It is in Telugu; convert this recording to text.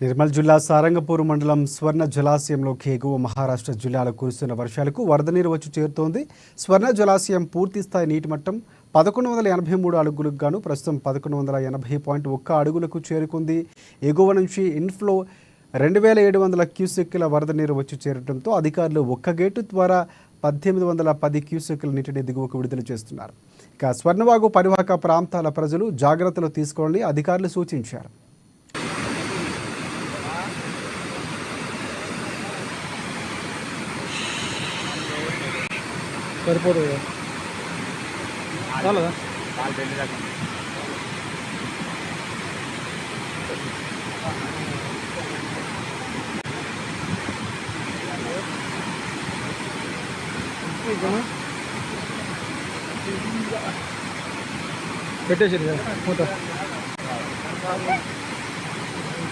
నిర్మల్ జిల్లా సారంగపూర్ మండలం స్వర్ణ జలాశయంలోకి ఎగువ మహారాష్ట్ర జిల్లాలో కురుస్తున్న వర్షాలకు వరద నీరు వచ్చి చేరుతోంది. స్వర్ణ జలాశయం పూర్తిస్థాయి నీటి మట్టం 1183 అడుగులకు గాను ప్రస్తుతం 1180.1 అడుగులకు చేరుకుంది. ఎగువ నుంచి ఇన్ఫ్లో 2700 క్యూసెక్కుల వరద నీరు వచ్చి చేరడంతో అధికారులు ఒక్క గేటు ద్వారా 1810 క్యూసెక్కుల నీటిని దిగువకు విడుదల చేస్తున్నారు. ఇక స్వర్ణవాగు పరివాహక ప్రాంతాల ప్రజలు జాగ్రత్తలు తీసుకోవాలని అధికారులు సూచించారు. సరిపోతుంది చాలదా పెట్టేసి మూత